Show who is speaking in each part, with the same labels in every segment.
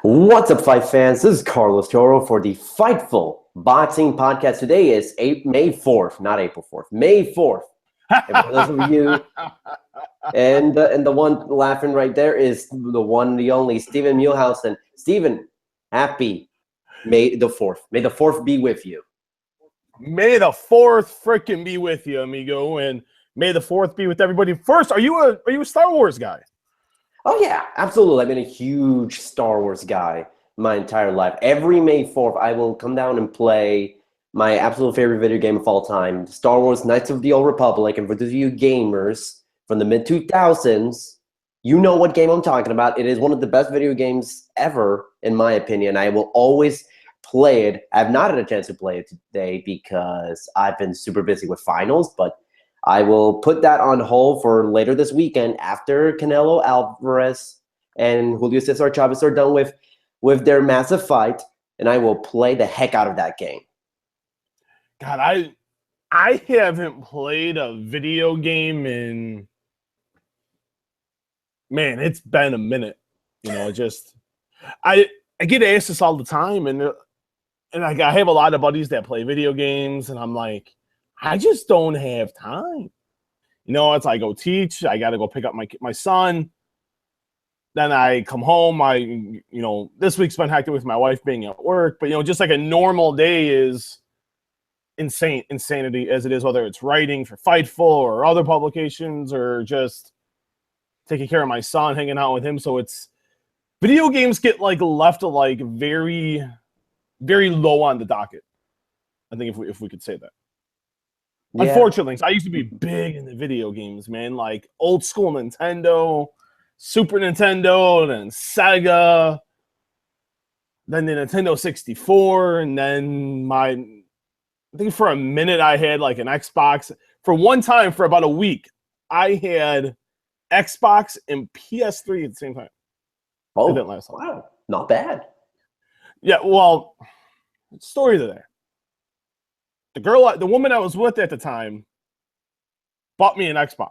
Speaker 1: What's up, fight fans? This is Carlos Toro for the Fightful Boxing Podcast. Today is May 4th, not April 4th, May 4th. And for those of you, and the one laughing right there is the one, the only, Steven Muehlhausen. Steven, happy May the 4th. May the 4th be with you.
Speaker 2: May the 4th freaking be with you, amigo, and may the 4th be with everybody. First, are you a Star Wars guy?
Speaker 1: Oh, yeah, absolutely. I've been a huge Star Wars guy my entire life. Every May 4th, I will come down and play my absolute favorite video game of all time, Star Wars Knights of the Old Republic. And for those of you gamers from the mid-2000s, you know what game I'm talking about. It is one of the best video games ever, in my opinion. I will always play it. I have not had a chance to play it today because I've been super busy with finals, but I will put that on hold for later this weekend after Canelo Alvarez and Julio Cesar Chavez are done with their massive fight, and I will play the heck out of that game.
Speaker 2: God, I haven't played a video game in, man, it's been a minute. You know, I get asked this all the time, and I have a lot of buddies that play video games, and I'm like, I just don't have time. You know, it's I go teach, I got to go pick up my son. Then I come home. This week's been hectic with my wife being at work, but just like a normal day is insanity as it is, whether it's writing for Fightful or other publications or just taking care of my son, hanging out with him. So it's video games get left very, very low on the docket. I think if we could say that. Yeah. Unfortunately, I used to be big into video games, man. Like old school Nintendo, Super Nintendo, then Sega, then the Nintendo 64, and then I think for a minute I had an Xbox. For one time, for about a week, I had Xbox and PS3 at the same time.
Speaker 1: Oh, it didn't last long. Wow. Not bad.
Speaker 2: Yeah, well, story to that. The woman I was with at the time bought me an Xbox.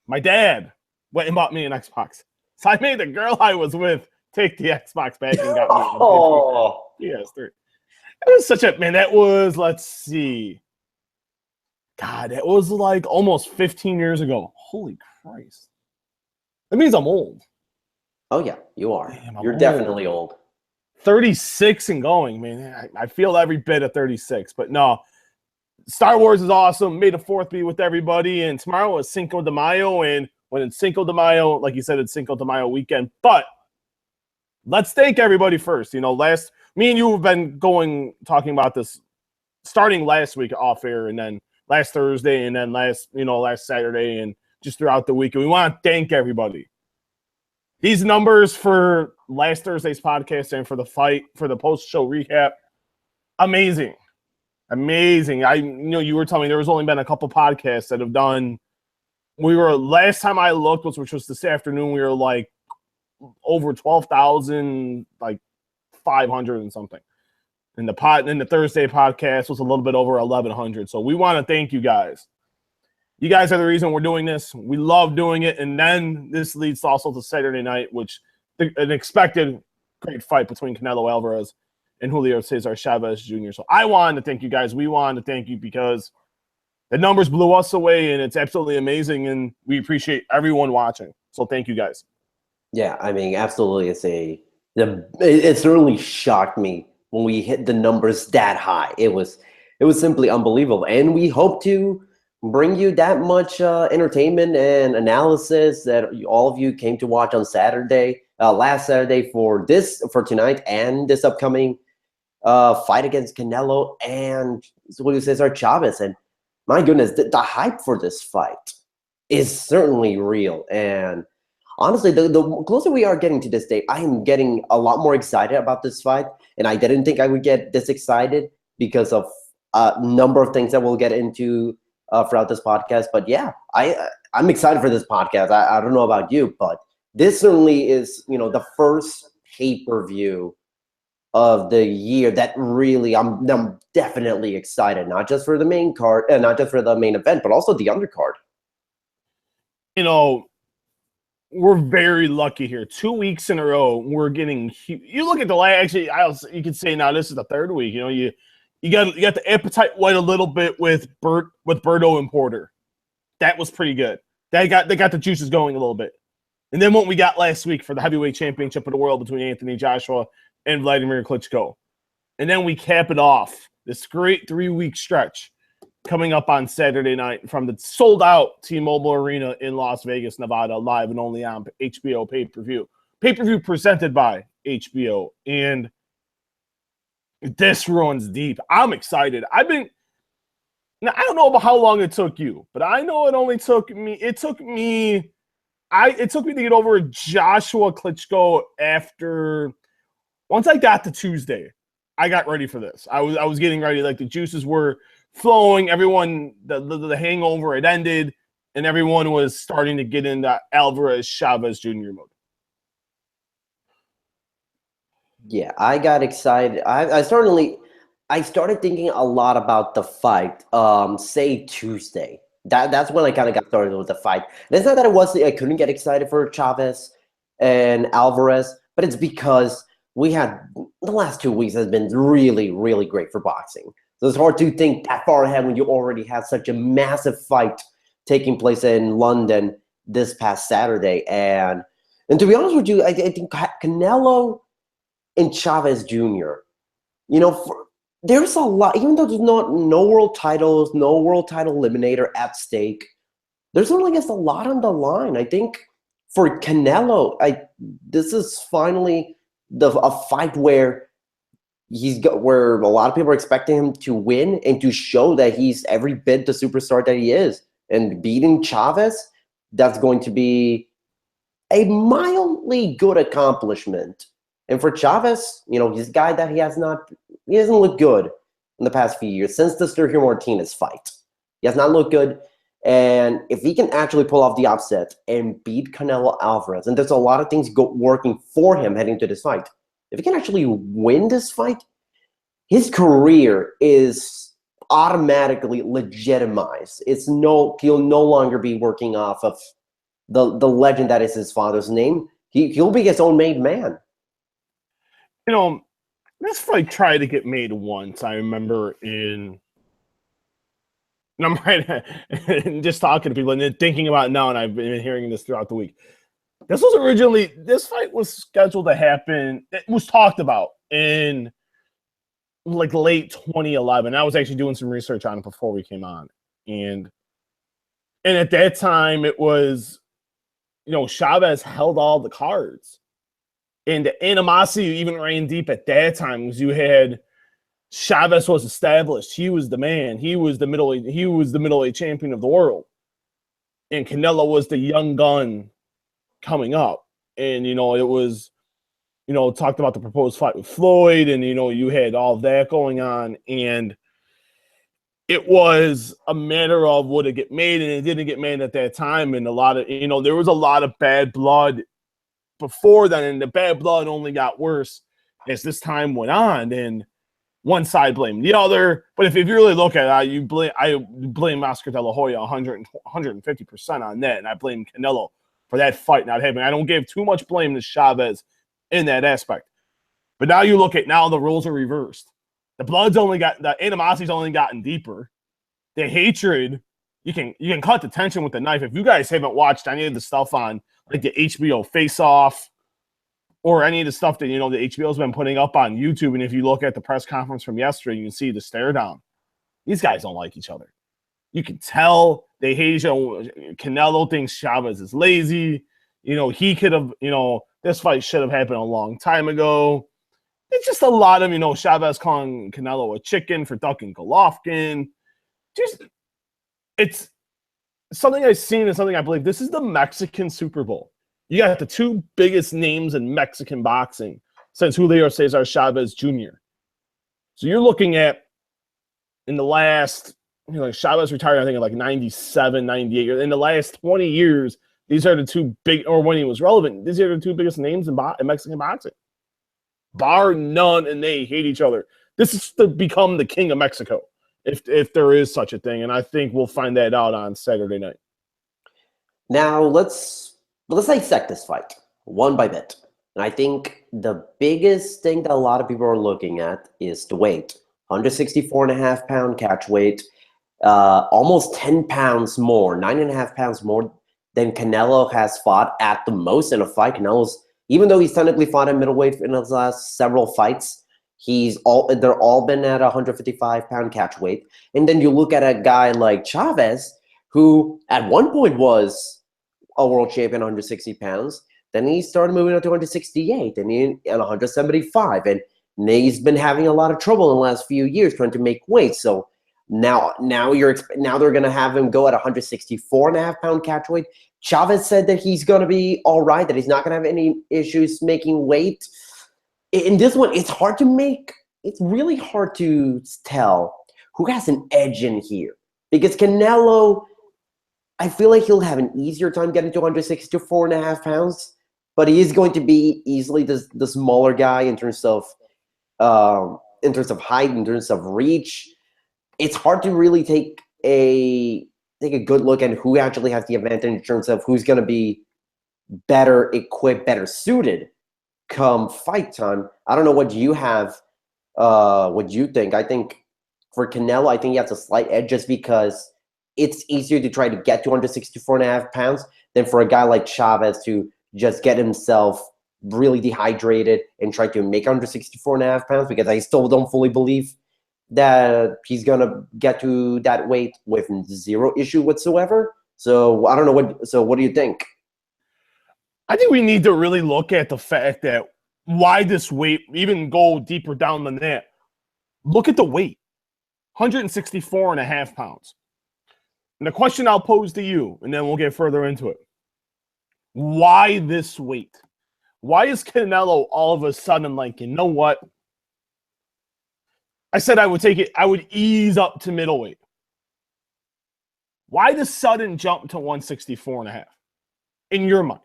Speaker 2: My dad went and bought me an Xbox. So I made the girl I was with take the Xbox back and got me a PS3. It was such a, man, that was, let's see. God, that was almost 15 years ago. Holy Christ. That means I'm old.
Speaker 1: Oh, yeah, you are. Damn, you're definitely old.
Speaker 2: 36 and going, man. I feel every bit of 36, but no. Star Wars is awesome. May the 4th be with everybody. And tomorrow is Cinco de Mayo. And when it's Cinco de Mayo, like you said, it's Cinco de Mayo weekend. But let's thank everybody first. Me and you have been talking about this starting last week off air, and then last Thursday, and then last Saturday, and just throughout the week. And we want to thank everybody. These numbers for last Thursday's podcast and for the fight, for the post-show recap, amazing. Amazing. You were telling me there was only been a couple podcasts that have done. Last time I looked, which was this afternoon, we were over 12,000, 500 and something. And the Thursday podcast was a little bit over 1,100. So we want to thank you guys. You guys are the reason we're doing this. We love doing it. And then this leads also to Saturday night, which an expected great fight between Canelo Alvarez and Julio Cesar Chavez Jr. So I wanted to thank you guys. We wanted to thank you because the numbers blew us away, and it's absolutely amazing, and we appreciate everyone watching. So thank you guys.
Speaker 1: Yeah, I mean, absolutely. It certainly shocked me when we hit the numbers that high. It was simply unbelievable, and we hope to bring you that much entertainment and analysis that all of you came to watch on Saturday, last Saturday for tonight and this upcoming fight against Canelo and Julio Cesar Chavez. And my goodness, the hype for this fight is certainly real. And honestly, the closer we are getting to this day, I am getting a lot more excited about this fight. And I didn't think I would get this excited because of a number of things that we'll get into throughout this podcast. But yeah, I'm excited for this podcast. I don't know about you, but this certainly is, the first pay-per-view of the year that really I'm definitely excited, not just for the main card, not just for the main event, but also the undercard.
Speaker 2: we're very lucky here. 2 weeks in a row, we're getting. You look at the last. Actually, you could say now this is the third week. You know, you got the appetite whet a little bit with Berto and Porter. That was pretty good. They got the juices going a little bit. And then what we got last week for the heavyweight championship of the world between Anthony Joshua and Vladimir Klitschko. And then we cap it off, this great 3-week stretch coming up on Saturday night from the sold-out T-Mobile Arena in Las Vegas, Nevada, live and only on HBO pay-per-view. Pay-per-view presented by HBO. And this runs deep. I'm excited. Now, I don't know about how long it took you, but I know it only took me. It took me to get over Joshua Klitschko after. Once I got to Tuesday, I got ready for this. I was getting ready. Like the juices were flowing. Everyone, the hangover had ended, and everyone was starting to get into Alvarez Chavez Jr. mode.
Speaker 1: Yeah, I got excited. I started thinking a lot about the fight. Say Tuesday. That's when I kind of got started with the fight. And it's not that I couldn't get excited for Chavez and Alvarez, but it's because we had the last 2 weeks has been really, really great for boxing. So it's hard to think that far ahead when you already had such a massive fight taking place in London this past Saturday. And to be honest with you, I think Canelo and Chavez Jr., you know, there's a lot, even though there's no world titles, no world title eliminator at stake, there's only, I guess, a lot on the line. I think for Canelo, this is finally a fight where where a lot of people are expecting him to win and to show that he's every bit the superstar that he is. And beating Chavez, that's going to be a mildly good accomplishment. And for Chavez, you know, he's a guy that he doesn't look good in the past few years since the Sergio Martinez fight. He has not looked good. And if he can actually pull off the upset and beat Canelo Alvarez, and there's a lot of things working for him heading to this fight, if he can actually win this fight, his career is automatically legitimized. He'll no longer be working off of the legend that is his father's name. He'll be his own made man.
Speaker 2: You know, this fight tried to get made once. I remember and I'm right, and just talking to people and then thinking about it now, and I've been hearing this throughout the week. This fight was scheduled to happen. It was talked about in like late 2011. I was actually doing some research on it before we came on. And at that time, it was, you know, Chavez held all the cards. And the animosity even ran deep at that time because you had Chavez was established. He was the man. He was the middleweight champion of the world. And Canelo was the young gun coming up. And, you know, it was, you know, talked about the proposed fight with Floyd, and, you know, you had all of that going on. And it was a matter of would it get made, and it didn't get made at that time. And a lot of, you know, there was a lot of bad blood before then, and the bad blood only got worse as this time went on. And one side blamed the other. But if you really look at it, I blame Oscar De La Hoya 150% on that. And I blame Canelo for that fight not happening. I don't give too much blame to Chavez in that aspect. But now you look at the rules are reversed. The animosity's only gotten deeper. The hatred, you can cut the tension with the knife. If you guys haven't watched any of the stuff on like the HBO Face Off or any of the stuff that, you know, the HBO's been putting up on YouTube, and if you look at the press conference from yesterday, you can see the stare down. These guys don't like each other. You can tell they hate each other. Canelo thinks Chavez is lazy. You know, he could have, you know, this fight should have happened a long time ago. It's just a lot of, you know, Chavez calling Canelo a chicken for ducking Golovkin. It's something I've seen and something I believe. This is the Mexican Super Bowl. You got the two biggest names in Mexican boxing since Julio Cesar Chavez Jr. So you're looking at in the last, you know, Chavez retired, I think, in like 97, 98. In the last 20 years, these are the two big, or when he was relevant, these are the two biggest names in Mexican boxing. Bar none, and they hate each other. This is to become the king of Mexico, if there is such a thing. And I think we'll find that out on Saturday night.
Speaker 1: Now, let's But let's dissect this fight one by bit. And I think the biggest thing that a lot of people are looking at is the weight. 164.5-pound catch weight, almost 10 pounds more, 9.5 pounds more than Canelo has fought at the most in a fight. Canelo's, even though he's technically fought at middleweight in his last several fights, they're all been at 155-pound catch weight. And then you look at a guy like Chavez, who at one point was a world champion, 160 pounds. Then he started moving up to 168 and 175. And he's been having a lot of trouble in the last few years trying to make weight. So now they're going to have him go at 164.5-pound catch weight. Chavez said that he's going to be all right, that he's not going to have any issues making weight. In this one, it's really hard to tell who has an edge in here. Because Canelo, I feel like he'll have an easier time getting to 164.5 pounds, but he is going to be easily the smaller guy in terms of height, in terms of reach. It's hard to really take a good look at who actually has the advantage in terms of who's going to be better equipped, better suited come fight time. I don't know what you have, what you think. I think for Canelo, I think he has a slight edge just because it's easier to try to get to 164.5 pounds than for a guy like Chavez to just get himself really dehydrated and try to make 164.5 pounds, because I still don't fully believe that he's going to get to that weight with zero issue whatsoever. So I don't know what do you think?
Speaker 2: I think we need to really look at the fact that why this weight, even go deeper down than that. Look at the weight, 164.5 pounds. And the question I'll pose to you, and then we'll get further into it. Why this weight? Why is Canelo all of a sudden like, you know what? I said I would take it, I would ease up to middleweight. Why the sudden jump to 164.5 in your mind?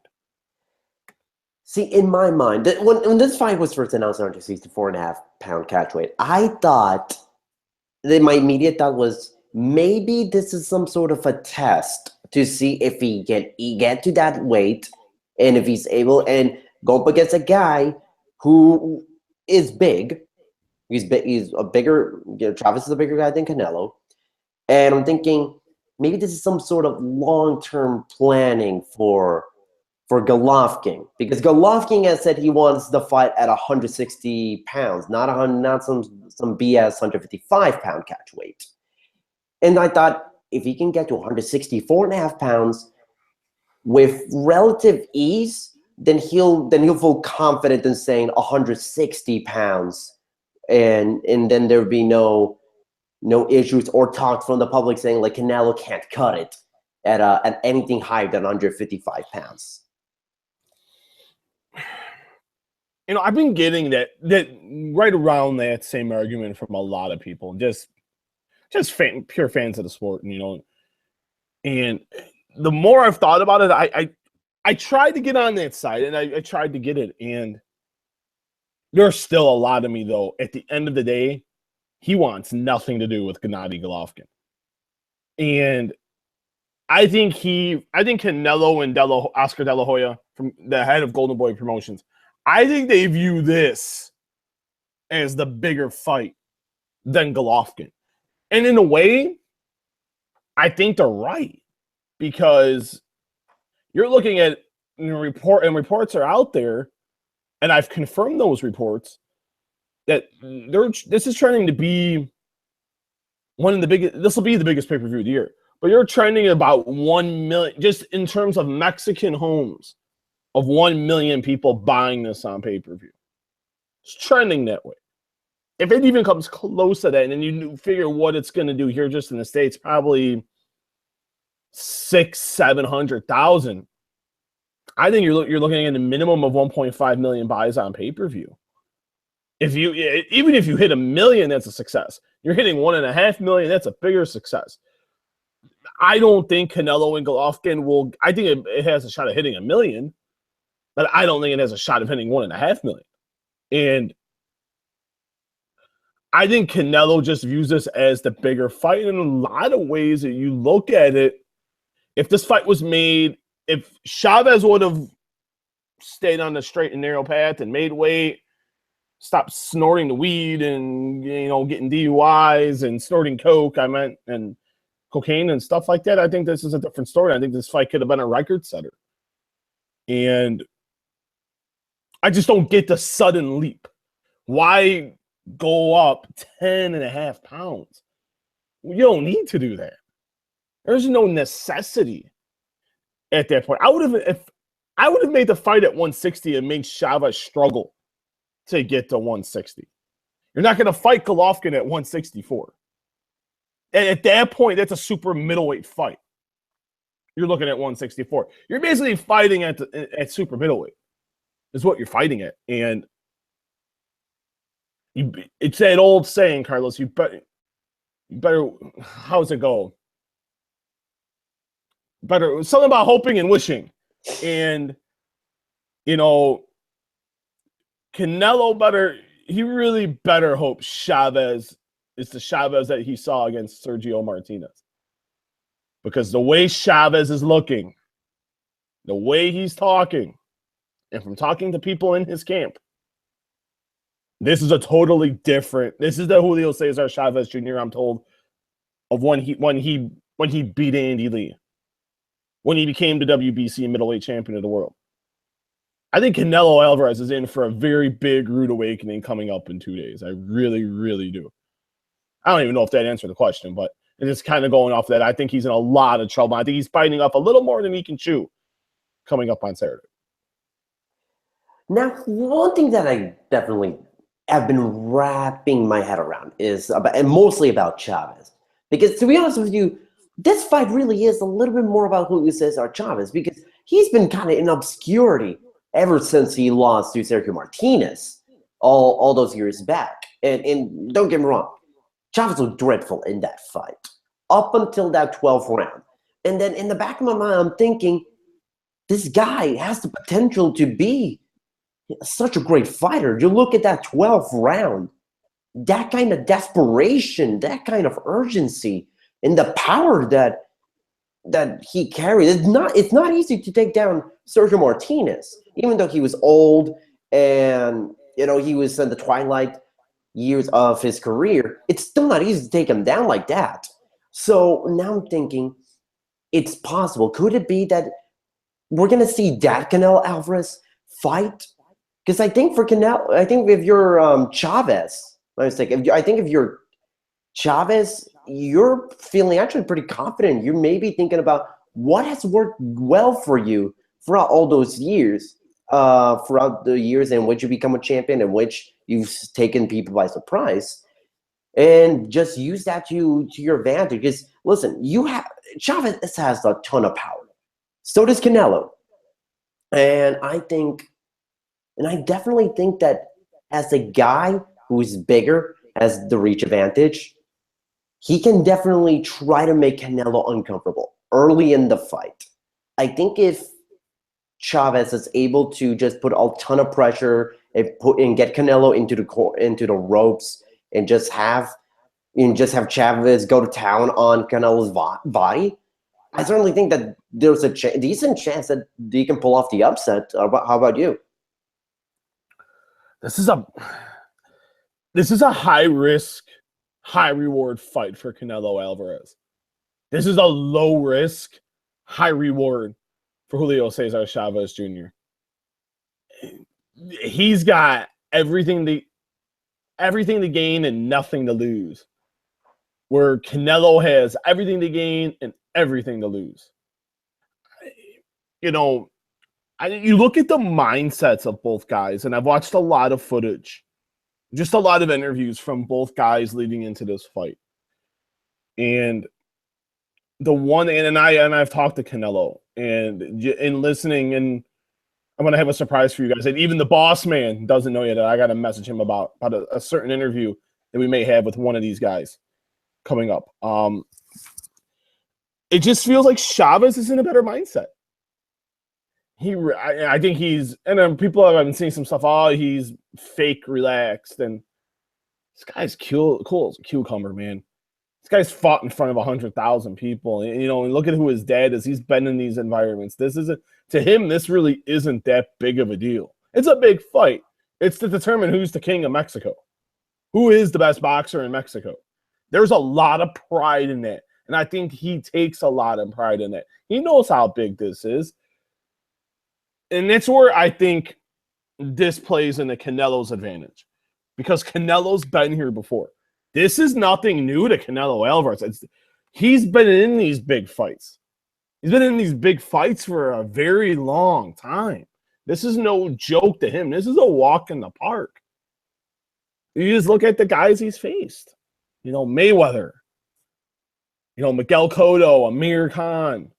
Speaker 1: See, in my mind, when this fight was first announced on 164.5-pound catch weight, I thought that my immediate thought was maybe this is some sort of a test to see if he can get to that weight and if he's able and go up against a guy who is big. He's a bigger, Chavez is a bigger guy than Canelo. And I'm thinking maybe this is some sort of long-term planning for Golovkin, because Golovkin has said he wants the fight at 160 pounds, not some BS 155-pound catch weight. And I thought if he can get to 164.5 pounds with relative ease, then he'll feel confident in saying 160 pounds, and then there would be no issues or talk from the public saying like Canelo can't cut it at anything higher than 155 pounds.
Speaker 2: You know, I've been getting that right around that same argument from a lot of people, just pure fans of the sport, you know. And the more I've thought about it, I tried to get on that side, and I tried to get it, and there's still a lot of me, though. At the end of the day, he wants nothing to do with Gennady Golovkin. And I think Canelo and Oscar De La Hoya, from the head of Golden Boy Promotions, I think they view this as the bigger fight than Golovkin. And in a way, I think they're right, because you're looking at reports are out there, and I've confirmed those reports that this is trending to be one of the biggest. This will be the biggest pay-per-view of the year. But you're trending about 1 million, just in terms of Mexican homes, of 1 million people buying this on pay-per-view. It's trending that way. If it even comes close to that, and then you figure what it's going to do here just in the States, probably 600,000-700,000. I think you're looking at a minimum of 1.5 million buys on pay-per-view. Even if you hit 1 million, that's a success. You're hitting 1.5 million, that's a bigger success. I don't think Canelo and Golovkin will. I think it has a shot of hitting 1 million, but I don't think it has a shot of hitting 1.5 million. And I think Canelo just views this as the bigger fight. In a lot of ways that you look at it, if this fight was made if Chavez would have stayed on the straight and narrow path and made weight, stopped snorting the weed and getting DUIs and snorting coke, and cocaine and stuff like that, I think this is a different story. I think this fight could have been a record setter. And I just don't get the sudden leap. Why go up 10.5 pounds? You don't need to do that. There's no necessity at that point. I would have made the fight at 160 and made Chavez struggle to get to 160. You're not going to fight Golovkin at 164. And at that point, that's a super middleweight fight. You're looking at 164. You're basically fighting at super middleweight. Is what you're fighting at. And it's that old saying, Carlos, you better, how's it go? Better, something about hoping and wishing. And, Canelo he really better hope Chavez is the Chavez that he saw against Sergio Martinez. Because the way Chavez is looking, the way he's talking, and from talking to people in his camp, this is a totally different. This is the Julio Cesar Chavez Jr. I'm told of when he beat Andy Lee, when he became the WBC middleweight champion of the world. I think Canelo Alvarez is in for a very big rude awakening coming up in 2 days. I really, really do. I don't even know if that answered the question, but it's kind of going off that. I think he's in a lot of trouble. I think he's biting up a little more than he can chew coming up on Saturday.
Speaker 1: Now, one thing that I definitely have been wrapping my head around is about, and mostly about Chavez. Because to be honest with you, this fight really is a little bit more about Julio Cesar Chavez, because he's been kind of in obscurity ever since he lost to Sergio Martinez all those years back. And don't get me wrong, Chavez was dreadful in that fight up until that 12th round. And then in the back of my mind, I'm thinking, this guy has the potential to be such a great fighter. You look at that 12th round, that kind of desperation, that kind of urgency, and the power that he carried. It's not easy to take down Sergio Martinez, even though he was old and he was in the twilight years of his career. It's still not easy to take him down like that. So now I'm thinking, it's possible. Could it be that we're gonna see that Canelo Alvarez fight? Because I think for Canelo, I think if you're Chavez, I think if you're Chavez, you're feeling actually pretty confident. You may be thinking about what has worked well for you throughout all those years, throughout the years in which you become a champion, in which you've taken people by surprise, and just use that to your advantage. Because listen, Chavez has a ton of power. So does Canelo, and I definitely think that as a guy who's bigger, has the reach advantage, he can definitely try to make Canelo uncomfortable early in the fight. I think if Chavez is able to just put a ton of pressure and get Canelo into the ropes and just have Chavez go to town on Canelo's body, I certainly think that there's a decent chance that he can pull off the upset. How about you?
Speaker 2: This is a high risk, high reward fight for Canelo Alvarez. This is a low risk, high reward for Julio Cesar Chavez Jr. He's got everything to gain and nothing to lose, where Canelo has everything to gain and everything to lose. You look at the mindsets of both guys, and I've watched a lot of footage, just a lot of interviews from both guys leading into this fight. And I've talked to Canelo, and in listening, and I'm gonna have a surprise for you guys. And even the boss man doesn't know yet that I got to message him about a certain interview that we may have with one of these guys coming up. It just feels like Chavez is in a better mindset. I think he's, and then people have been seeing some stuff. Oh, he's fake relaxed, and this guy's cool as a cucumber, man. This guy's fought in front of 100,000 people. And, and look at who his dad is. He's been in these environments. To him, this really isn't that big of a deal. It's a big fight. It's to determine who's the king of Mexico. Who is the best boxer in Mexico? There's a lot of pride in that. And I think he takes a lot of pride in that. He knows how big this is. And that's where I think this plays into Canelo's advantage. Because Canelo's been here before. This is nothing new to Canelo Alvarez. He's been in these big fights. He's been in these big fights for a very long time. This is no joke to him. This is a walk in the park. You just look at the guys he's faced. Mayweather. Miguel Cotto, Amir Khan.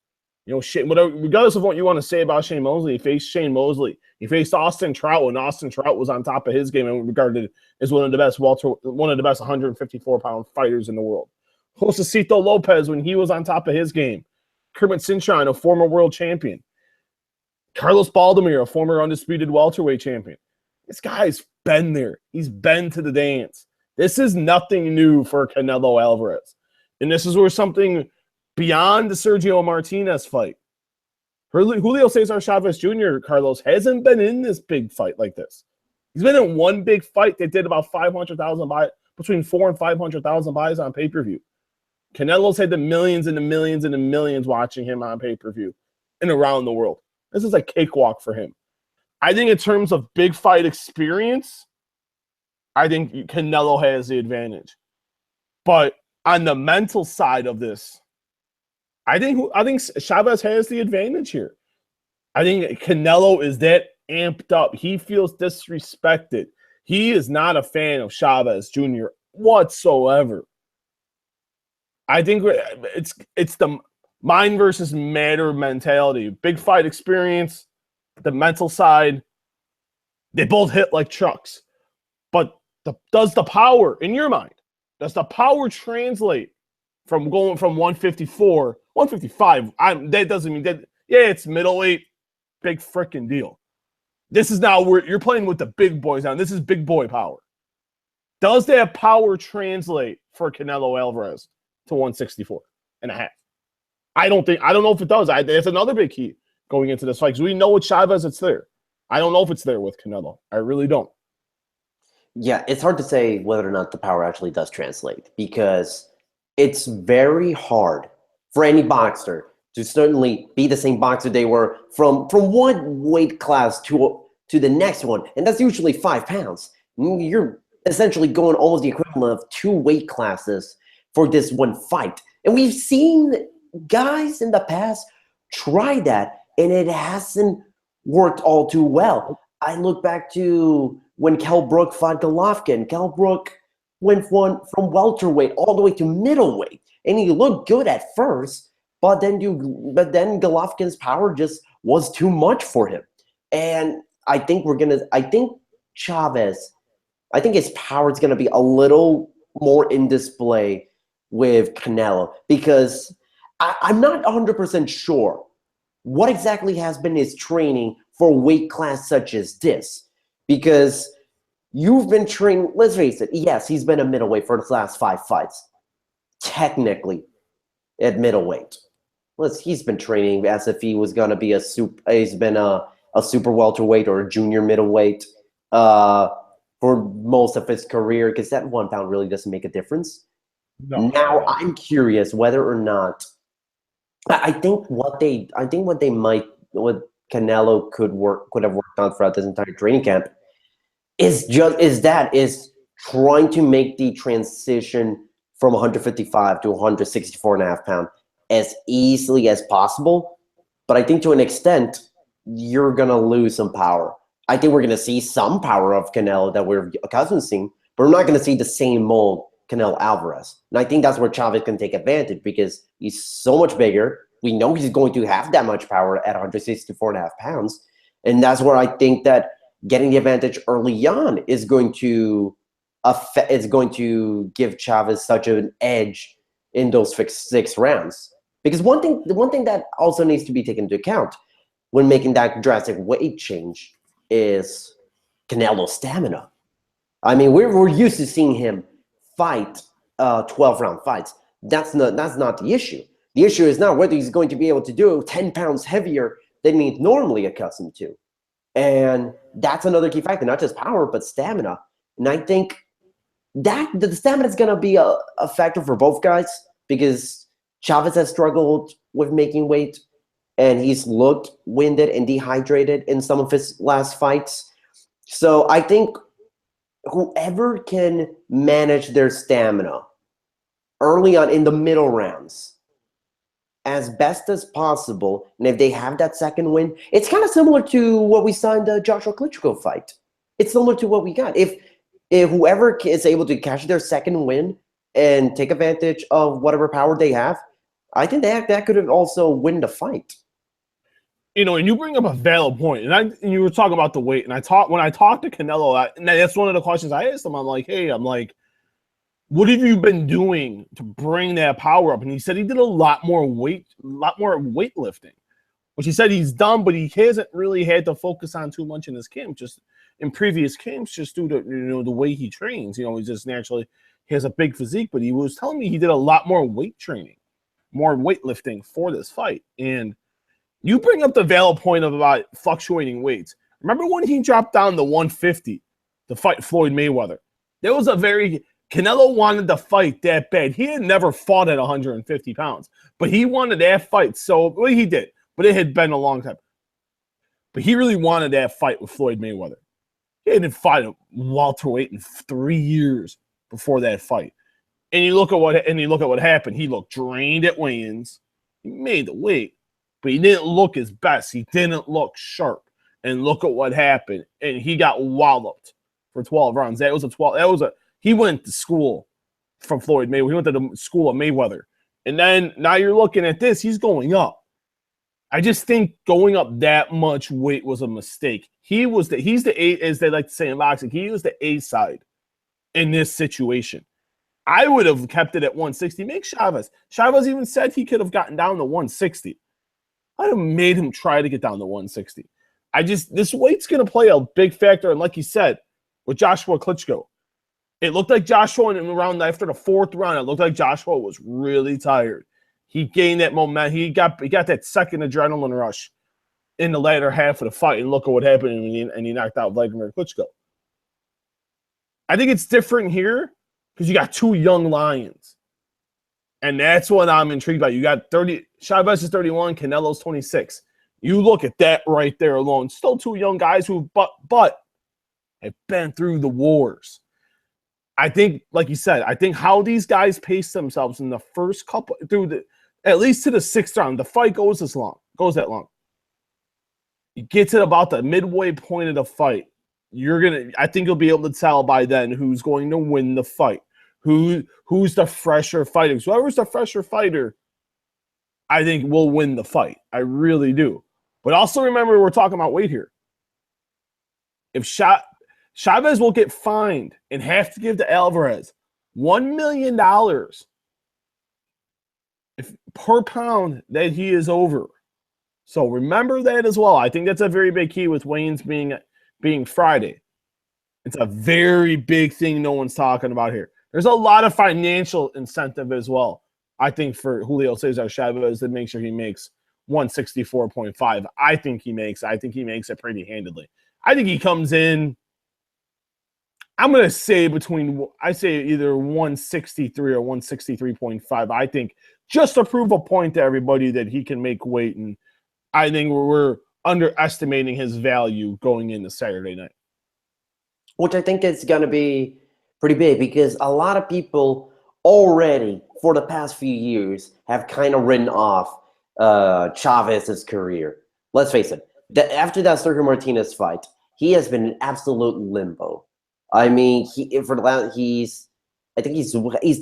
Speaker 2: Regardless of what you want to say about Shane Mosley, he faced Shane Mosley. He faced Austin Trout when Austin Trout was on top of his game and regarded as one of the best 154-pound fighters in the world. Josecito Lopez when he was on top of his game. Kermit Cintron, a former world champion. Carlos Baldomir, a former undisputed welterweight champion. This guy's been there. He's been to the dance. This is nothing new for Canelo Alvarez. And this is where something beyond the Sergio Martinez fight. Julio Cesar Chavez Jr., Carlos, hasn't been in this big fight like this. He's been in one big fight that did about 500,000 buys, between 400,000 and 500,000 buys on pay-per-view. Canelo's had the millions and the millions and the millions watching him on pay-per-view and around the world. This is a cakewalk for him. I think in terms of big fight experience, I think Canelo has the advantage. But on the mental side of this, I think Chavez has the advantage here. I think Canelo is that amped up. He feels disrespected. He is not a fan of Chavez Jr. whatsoever. I think it's the mind versus matter mentality. Big fight experience, the mental side, they both hit like trucks. But does the power, in your mind, does the power translate from going from 154, 155? That doesn't mean that. Yeah, it's middleweight, big freaking deal. This is now where you're playing with the big boys now. This is big boy power. Does that power translate for Canelo Alvarez to 164 and a half? I don't know if it does. That's another big key going into this fight because we know with Chavez it's there. I don't know if it's there with Canelo. I really don't.
Speaker 1: Yeah, it's hard to say whether or not the power actually does translate because it's very hard for any boxer to certainly be the same boxer they were from one weight class to the next one, and that's usually 5 pounds. You're essentially going almost the equivalent of 2 weight classes for this one fight. And we've seen guys in the past try that, and it hasn't worked all too well. I look back to when Kell Brook fought Golovkin. Kell Brook went from welterweight all the way to middleweight, and he looked good at first, but then Golovkin's power just was too much for him. And I think Chavez, I think his power is gonna be a little more in display with Canelo because I'm not 100% sure what exactly has been his training for a weight class such as this. Because you've been training, let's face it, yes, he's been a middleweight for the last 5 fights. Technically, at middleweight. He's been training as if he was going to be he's been a super welterweight or a junior middleweight for most of his career because that 1 pound really doesn't make a difference. No. Now, I'm curious whether or not I think what Canelo could have worked on throughout this entire training camp is trying to make the transition from 155 to 164.5 pound as easily as possible. But I think to an extent, you're gonna lose some power. I think we're gonna see some power of Canelo that we're accustomed to seeing, but we're not gonna see the same mold Canelo Alvarez. And I think that's where Chavez can take advantage because he's so much bigger. We know he's going to have that much power at 164.5 pounds. And that's where I think that getting the advantage early on is going to give Chavez such an edge in those 6 rounds. Because the one thing that also needs to be taken into account when making that drastic weight change is Canelo's stamina. I mean, we're used to seeing him fight 12-round fights. That's not the issue. The issue is not whether he's going to be able to do 10 pounds heavier than he's normally accustomed to. And that's another key factor, not just power, but stamina. And I think that the stamina is going to be a factor for both guys because Chavez has struggled with making weight and he's looked winded and dehydrated in some of his last fights. So I think whoever can manage their stamina early on in the middle rounds as best as possible, and if they have that second win, it's kind of similar to what we saw in the Joshua Klitschko fight. It's similar to what we got. If whoever is able to catch their second win and take advantage of whatever power they have, I think that could also win the fight.
Speaker 2: And you bring up a valid point, and you were talking about the weight, and when I talked to Canelo, and that's one of the questions I asked him. I'm like, what have you been doing to bring that power up? And he said he did a lot more weightlifting, which he said he's done, but he hasn't really had to focus on too much in his camp, just in previous camps, just due to the way he trains. He just naturally has a big physique, but he was telling me he did a lot more weight training, more weightlifting for this fight. And you bring up the valid point about fluctuating weights. Remember when he dropped down to 150 to fight Floyd Mayweather? There was Canelo wanted to fight that bad. He had never fought at 150 pounds, but he wanted that fight. So he did, but it had been a long time. But he really wanted that fight with Floyd Mayweather. He hadn't fought a welterweight in 3 years before that fight. And you look at what happened. He looked drained at weigh-ins. He made the weight, but he didn't look his best. He didn't look sharp. And look at what happened. And he got walloped for 12 rounds. He went to school from Floyd Mayweather. He went to the school of Mayweather. And then now you're looking at this. He's going up. I just think going up that much weight was a mistake. He's the A, as they like to say in boxing. He was the A side in this situation. I would have kept it at 160. Make Chavez. Chavez even said he could have gotten down to 160. I'd have made him try to get down to 160. This weight's going to play a big factor. And like you said, with Joshua Klitschko, it looked like Joshua after the fourth round, it looked like Joshua was really tired. He gained that momentum. He got that second adrenaline rush in the latter half of the fight. And look at what happened. And he knocked out Vladimir Klitschko. I think it's different here because you got two young lions. And that's what I'm intrigued by. You got Chavez is 31, Canelo's 26. You look at that right there alone. Still two young guys who but have been through the wars. I think, like you said, how these guys pace themselves in the first couple at least to the sixth round, the fight goes that long. You get to about the midway point of the fight, I think you'll be able to tell by then who's going to win the fight. Who's the fresher fighter. So whoever's the fresher fighter, I think will win the fight. I really do. But also remember, we're talking about weight here. If Chavez will get fined and have to give to Alvarez $1 million per pound that he is over. So remember that as well. I think that's a very big key with weigh-ins being Friday. It's a very big thing no one's talking about here. There's a lot of financial incentive as well, I think, for Julio Cesar Chavez to make sure he makes 164.5. I think he makes it pretty handedly. I think he comes in, I'm going to say either 163 or 163.5. I think just to prove a point to everybody that he can make weight, and I think we're underestimating his value going into Saturday night.
Speaker 1: Which I think is going to be pretty big because a lot of people already, for the past few years, have kind of written off Chavez's career. Let's face it, after that Sergio Martinez fight, he has been in absolute limbo. I mean, he's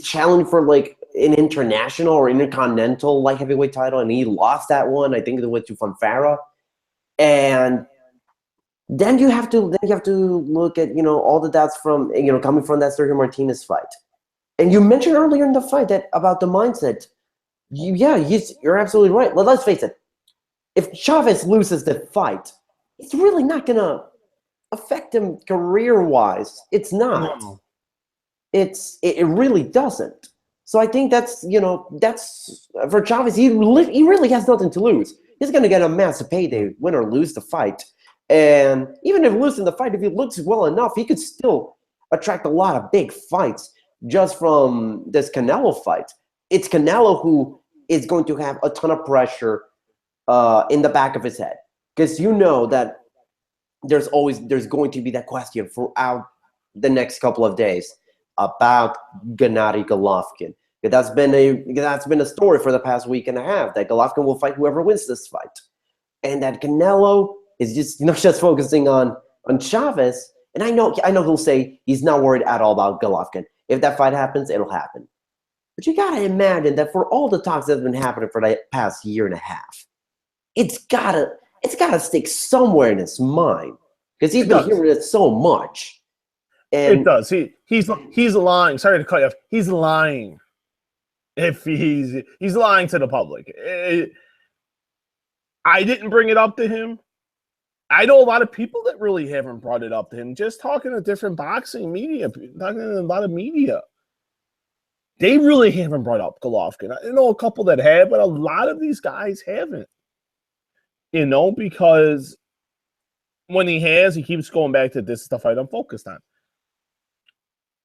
Speaker 1: challenged for like an international or intercontinental light heavyweight title, and he lost that one. I think it went to Fonfara, and then you have to look at all the doubts from coming from that Sergio Martinez fight. And you mentioned earlier in the fight about the mindset. You're absolutely right. Let's face it. If Chavez loses the fight, it's really not gonna affect him career-wise. It's not. No. It really doesn't. So I think that's for Chavez. He really has nothing to lose. He's going to get a massive payday, win or lose the fight. And even if losing the fight, if he looks well enough, he could still attract a lot of big fights just from this Canelo fight. It's Canelo who is going to have a ton of pressure in the back of his head, because you know that there's going to be that question throughout the next couple of days about Gennady Golovkin. That's been a story for the past week and a half, that Golovkin will fight whoever wins this fight, and that Canelo is just focusing on Chavez. And I know he'll say he's not worried at all about Golovkin. If that fight happens, it'll happen. But you gotta imagine that for all the talks that have been happening for the past year and a half, it's gotta stick somewhere in his mind, because he's been hearing it so much. And
Speaker 2: it does. He's lying. Sorry to cut you off. He's lying. If he's lying to the public. I didn't bring it up to him. I know a lot of people that really haven't brought it up to him. Just talking to different boxing media, talking to a lot of media, they really haven't brought up Golovkin. I know a couple that have, but a lot of these guys haven't. Because when he has, he keeps going back to, this is the fight I'm focused on.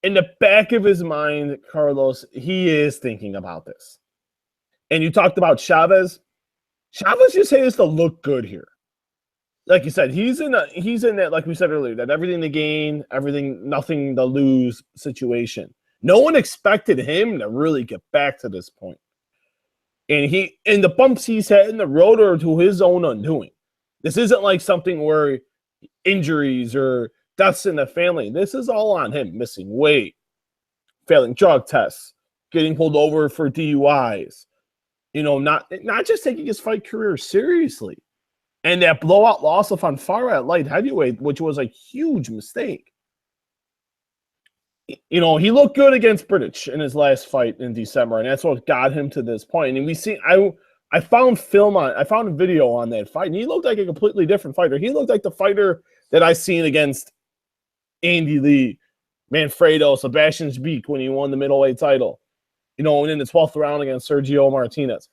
Speaker 2: In the back of his mind, Carlos, he is thinking about this. And you talked about Chavez. Chavez just has to look good here. Like you said, he's in that, like we said earlier, that everything to gain, nothing to lose situation. No one expected him to really get back to this point. And the bumps he's had in the road are to his own undoing. This isn't like something where injuries or deaths in the family. This is all on him. Missing weight, failing drug tests, getting pulled over for DUIs. Not just taking his fight career seriously. And that blowout loss of Fonfara at light heavyweight, which was a huge mistake. He looked good against British in his last fight in December, and that's what got him to this point. And I found a video on that fight, and he looked like a completely different fighter. He looked like the fighter that I seen against Andy Lee, Manfredo, Sebastian Beek when he won the middleweight title. And in the 12th round against Sergio Martinez.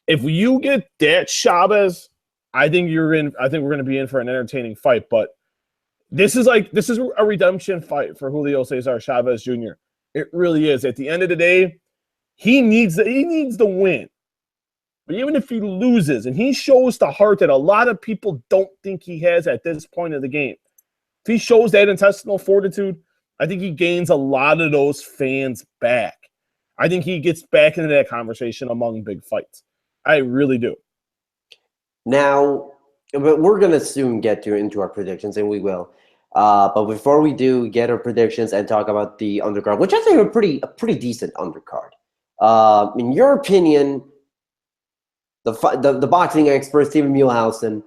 Speaker 2: If you get that Chavez, I think we're going to be in for an entertaining fight. But this is a redemption fight for Julio Cesar Chavez Jr. It really is. At the end of the day, he needs the win. But even if he loses, and he shows the heart that a lot of people don't think he has at this point of the game, if he shows that intestinal fortitude, I think he gains a lot of those fans back. I think he gets back into that conversation among big fights. I really do.
Speaker 1: Now, but we're going to soon get into our predictions, and we will. But before we do get our predictions and talk about the undercard, which I think are a pretty decent undercard. In your opinion, the boxing expert, Stephen Muehlhausen,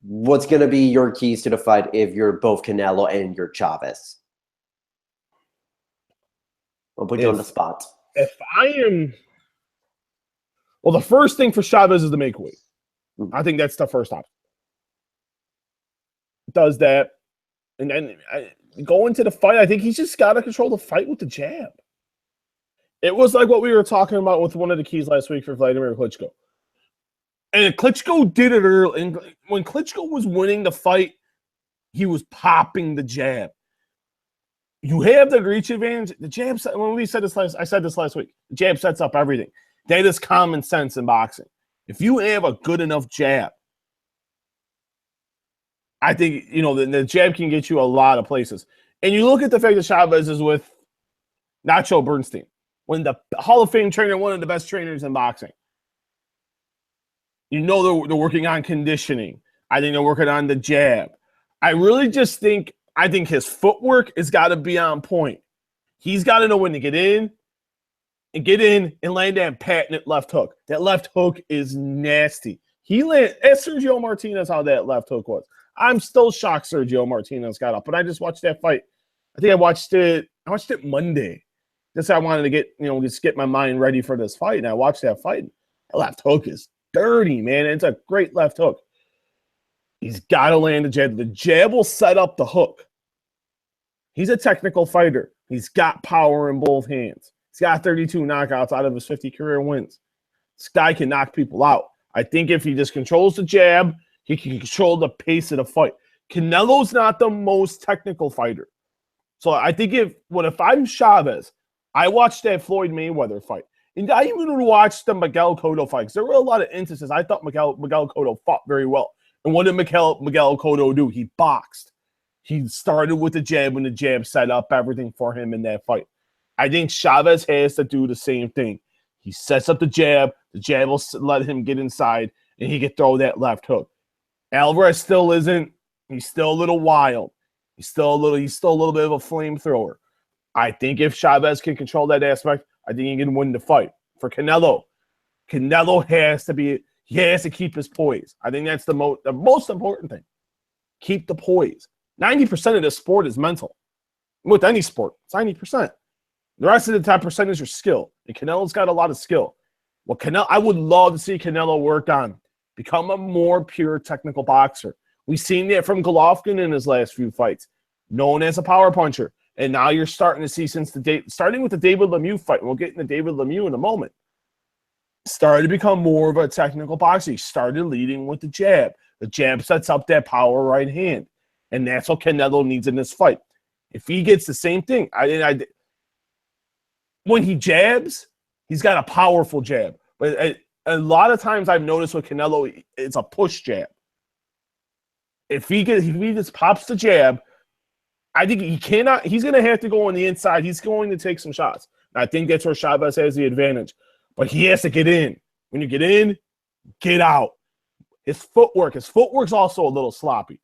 Speaker 1: what's going to be your keys to the fight if you're both Canelo and you're Chavez? I'll put you on the spot.
Speaker 2: If I am... Well, the first thing for Chavez is to make weight. I think that's the first option. Does that. And then go into the fight, I think he's just got to control the fight with the jab. It was like what we were talking about with one of the keys last week for Vladimir Klitschko. And Klitschko did it early. And when Klitschko was winning the fight, he was popping the jab. You have the reach advantage. The jab, I said this last week. The jab sets up everything. That is common sense in boxing. If you have a good enough jab, I think, the jab can get you a lot of places. And you look at the fact that Chavez is with Nacho Bernstein, one of the Hall of Fame trainer, one of the best trainers in boxing. They're working on conditioning. I think they're working on the jab. I really just think, his footwork has got to be on point. He's got to know when to get in and land that patent left hook. That left hook is nasty. Ask Sergio Martinez how that left hook was. I'm still shocked Sergio Martinez got up, but I just watched that fight. I think I watched it Monday. Just I wanted to get my mind ready for this fight, and I watched that fight. That left hook is dirty, man. It's a great left hook. He's got to land the jab. The jab will set up the hook. He's a technical fighter. He's got power in both hands. He's got 32 knockouts out of his 50 career wins. This guy can knock people out. I think if he just controls the jab, he can control the pace of the fight. Canelo's not the most technical fighter. So I think if I'm Chavez, I watched that Floyd Mayweather fight. And I even watched the Miguel Cotto fight because there were a lot of instances I thought Miguel Cotto fought very well. And what did Miguel Cotto do? He boxed. He started with the jab when the jab set up everything for him in that fight. I think Chavez has to do the same thing. He sets up the jab will let him get inside, and he can throw that left hook. Alvarez still isn't. He's still a little wild. He's still a little bit of a flamethrower. I think if Chavez can control that aspect, I think he can win the fight. For Canelo has to keep his poise. I think that's the most important thing. Keep the poise. 90% of this sport is mental. With any sport, it's 90%. The rest of the 10% is your skill. And Canelo's got a lot of skill. Well, I would love to see Canelo work on become a more pure technical boxer. We've seen that from Golovkin in his last few fights, known as a power puncher. And now you're starting to see starting with the David Lemieux fight, and we'll get into David Lemieux in a moment, started to become more of a technical boxer. He started leading with the jab. The jab sets up that power right hand. And that's what Canelo needs in this fight. If he gets the same thing, when he jabs, he's got a powerful jab. But a lot of times I've noticed with Canelo, it's a push jab. If he just pops the jab, I think he's going to have to go on the inside. He's going to take some shots. And I think that's where Chavez has the advantage. But he has to get in. When you get in, get out. His footwork's also a little sloppy.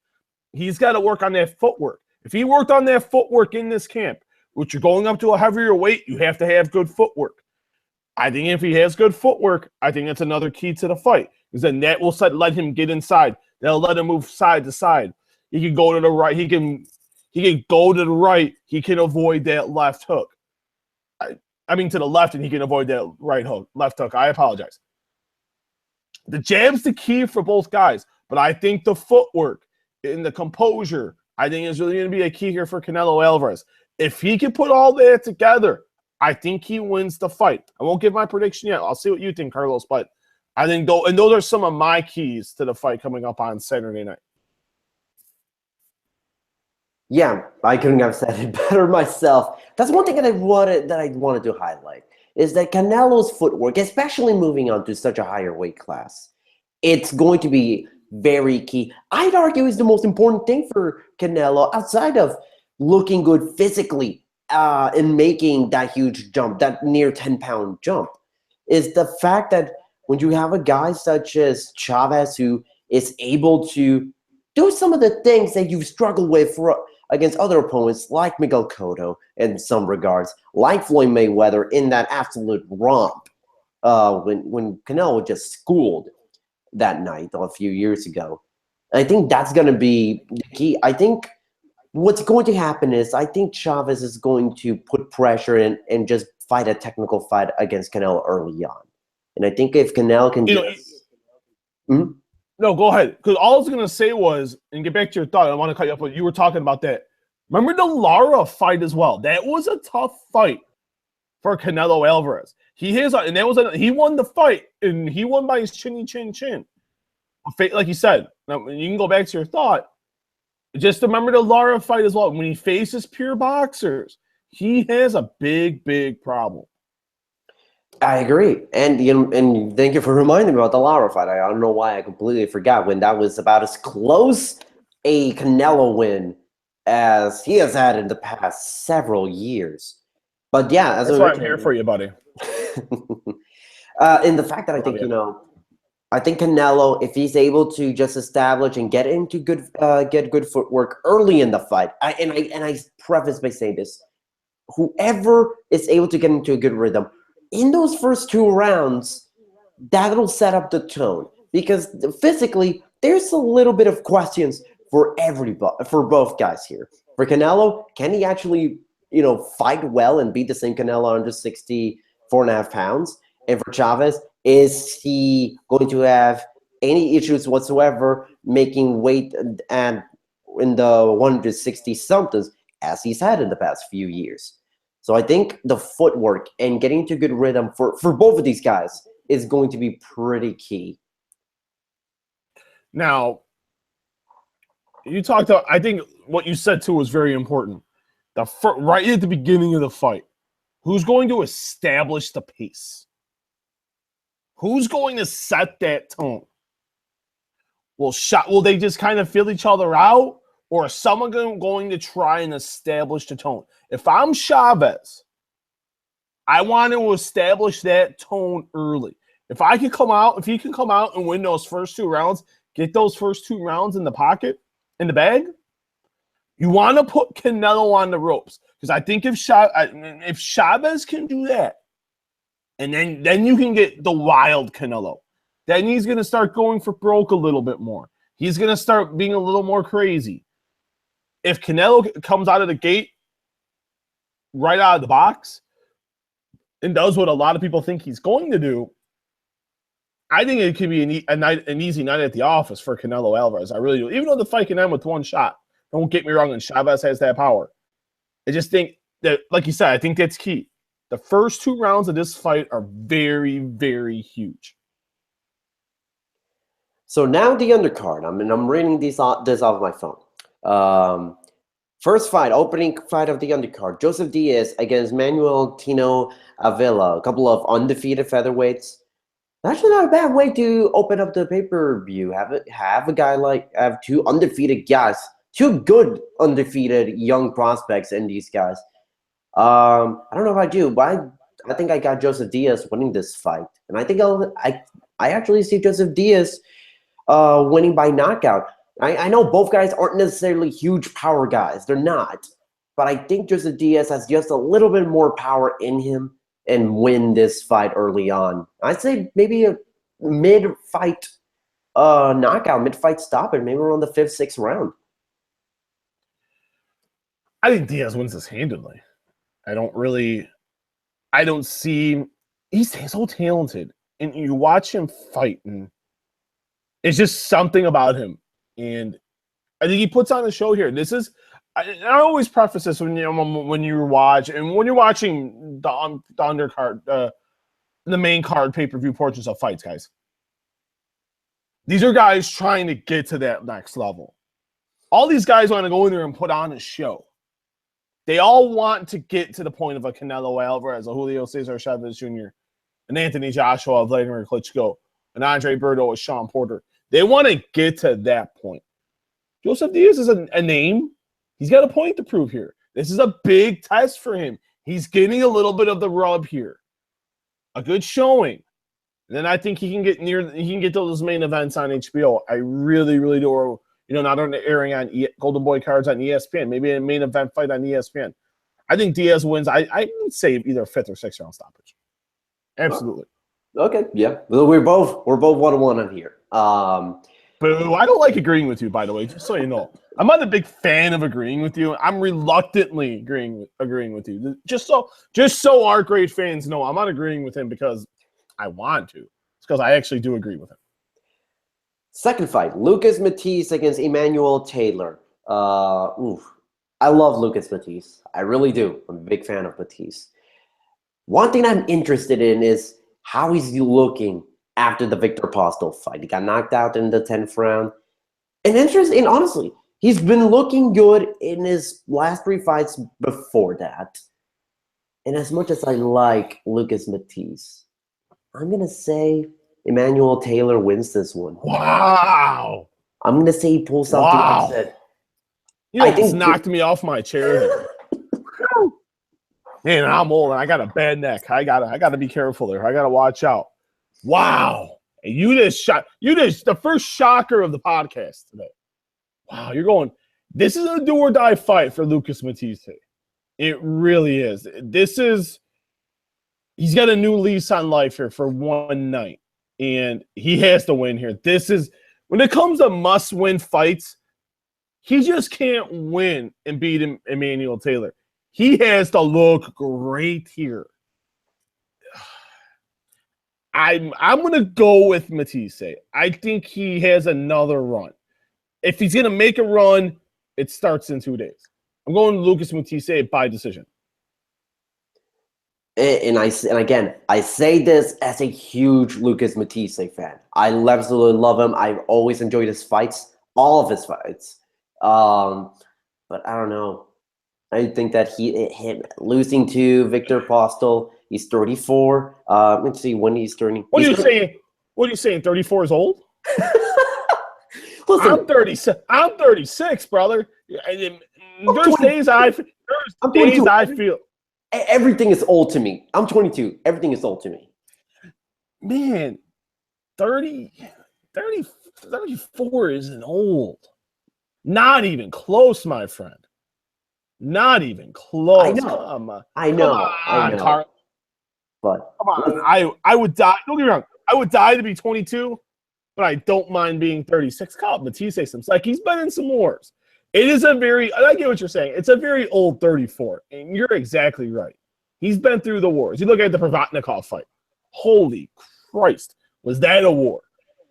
Speaker 2: He's got to work on that footwork. If he worked on that footwork in this camp, which you're going up to a heavier weight, you have to have good footwork. I think if he has good footwork, I think that's another key to the fight. Because then that will let him get inside. That'll let him move side to side. He can go to the right. He can go to the right. He can avoid that left hook. I mean to the left, and he can avoid that left hook. I apologize. The jab's the key for both guys, but I think the footwork and the composure, I think, is really going to be a key here for Canelo Alvarez. If he can put all that together, I think he wins the fight. I won't give my prediction yet. I'll see what you think, Carlos, but I think those are some of my keys to the fight coming up on Saturday night.
Speaker 1: Yeah, I couldn't have said it better myself. That's one thing that I wanted to highlight is that Canelo's footwork, especially moving on to such a higher weight class, it's going to be very key. I'd argue is the most important thing for Canelo outside of looking good physically and making that huge jump, that near 10-pound jump, is the fact that when you have a guy such as Chavez who is able to do some of the things that you've struggled with against other opponents like Miguel Cotto in some regards, like Floyd Mayweather in that absolute romp when Canelo just schooled that night a few years ago. I think that's going to be the key. I think what's going to happen is I think Chavez is going to put pressure in and just fight a technical fight against Canelo early on. And I think if Canelo can
Speaker 2: No, go ahead. Because all I was going to say was, and get back to your thought, I want to cut you up, but you were talking about that. Remember the Lara fight as well? That was a tough fight for Canelo Alvarez. He won the fight, and he won by his chin. Like you said, now you can go back to your thought. Just remember the Lara fight as well. When he faces pure boxers, he has a big, big problem.
Speaker 1: I agree, and thank you for reminding me about the Lara fight. I don't know why I completely forgot when that was about as close a Canelo win as he has had in the past several years. But yeah,
Speaker 2: that's why I'm here for you, buddy.
Speaker 1: In the fact that I think I think Canelo, if he's able to just establish and get good footwork early in the fight, I preface by saying this: whoever is able to get into a good rhythm in those first 2 rounds, that'll set up the tone. Because physically, there's a little bit of questions for both guys here. For Canelo, can he actually, fight well and beat the same Canelo under 64.5 pounds? And for Chavez, is he going to have any issues whatsoever making weight and in the 160 somethings as he's had in the past few years? So I think the footwork and getting to good rhythm for both of these guys is going to be pretty key.
Speaker 2: Now, you talked about, I think what you said too was very important. Right at the beginning of the fight, who's going to establish the pace? Who's going to set that tone? Will they just kind of feel each other out? Or is someone going to try and establish the tone? If I'm Chavez, I want to establish that tone early. If he can come out and win those first 2 rounds, get those first 2 rounds in the pocket, in the bag, you want to put Canelo on the ropes. Because I think if Chavez can do that, and then you can get the wild Canelo. Then he's going to start going for broke a little bit more. He's going to start being a little more crazy. If Canelo comes out of the gate right out of the box and does what a lot of people think he's going to do, I think it could be an easy night at the office for Canelo Alvarez. I really do. Even though the fight can end with 1 shot. Don't get me wrong, and Chavez has that power. I just think that, like you said, I think that's key. The first 2 rounds of this fight are very, very huge.
Speaker 1: So now the undercard. I'm reading this off my phone. First fight, opening fight of the undercard. Joseph Diaz against Manuel Tino Avila. A couple of undefeated featherweights. Actually, not a bad way to open up the pay-per-view. Have 2 undefeated guys, 2 good undefeated young prospects in these guys. I don't know if I do, but I think I got Joseph Diaz winning this fight, and I think I actually see Joseph Diaz winning by knockout. I know both guys aren't necessarily huge power guys; they're not, but I think Joseph Diaz has just a little bit more power in him and win this fight early on. I'd say maybe a mid-fight knockout, mid-fight stoppage, maybe around the 5th, 6th round.
Speaker 2: I think Diaz wins this handedly. I don't see, he's so talented. And you watch him fight, and it's just something about him. And I think he puts on a show here. I always preface this when you're watching the undercard, the main card pay-per-view portions of fights, guys. These are guys trying to get to that next level. All these guys want to go in there and put on a show. They all want to get to the point of a Canelo Alvarez, a Julio Cesar Chavez Jr., an Anthony Joshua, a Vladimir Klitschko, an Andre Berto, a Sean Porter. They want to get to that point. Joseph Diaz is a name. He's got a point to prove here. This is a big test for him. He's getting a little bit of the rub here. A good showing. And then I think he can get those main events on HBO. I really, really do. Not only airing on Golden Boy cards on ESPN, maybe a main event fight on ESPN. I think Diaz wins. I would say either 5th or 6th round stoppage. Absolutely.
Speaker 1: Okay, yeah. Well, we're both 1-1 on here.
Speaker 2: Boo! I don't like agreeing with you, by the way. Just so you know, I'm not a big fan of agreeing with you. I'm reluctantly agreeing with you. Just so our great fans know, I'm not agreeing with him because I want to. It's because I actually do agree with him.
Speaker 1: Second fight, Lucas Matisse against Emmanuel Taylor. I love Lucas Matisse. I really do. I'm a big fan of Matisse. One thing I'm interested in is how he's looking after the Victor Postol fight. He got knocked out in the 10th round. And honestly, he's been looking good in his last 3 fights before that. And as much as I like Lucas Matisse, I'm going to say Emmanuel Taylor wins this one.
Speaker 2: Wow.
Speaker 1: I'm going to say he pulls out the upset.
Speaker 2: You just knocked me off my chair. Man, I'm old and I got a bad neck. I gotta be careful there. I gotta watch out. Wow. And you just the first shocker of the podcast today. Wow, you're going, this is a do or die fight for Lucas Matisse. It really is. He's got a new lease on life here for one night. And he has to win here. When it comes to must-win fights, he just can't win and beat Emmanuel Taylor. He has to look great here. I'm going to go with Matisse. I think he has another run. If he's going to make a run, it starts in 2 days. I'm going Lucas Matisse by decision.
Speaker 1: And again, I say this as a huge Lucas Matisse fan. I absolutely love him. I've always enjoyed his fights, all of his fights. But I don't know. I think that him losing to Victor Postel. He's 34. Let's see when he's turning.
Speaker 2: What are
Speaker 1: He's
Speaker 2: you saying? What are you saying? 34 is old?
Speaker 1: Listen,
Speaker 2: I'm 36. I'm 36, brother. There's
Speaker 1: 20.
Speaker 2: days I feel.
Speaker 1: Everything is old to me. I'm 22. Everything is old to me.
Speaker 2: Man, 34 isn't old. Not even close, my friend. Not even close.
Speaker 1: I know.
Speaker 2: Carl.
Speaker 1: But
Speaker 2: come on. I would die. Don't get me wrong. I would die to be 22, but I don't mind being 36. Call it Matisse. Some like he's been in some wars. It is a very. I get what you're saying. It's a very old 34, and you're exactly right. He's been through the wars. You look at the Provatnikov fight. Holy Christ, was that a war?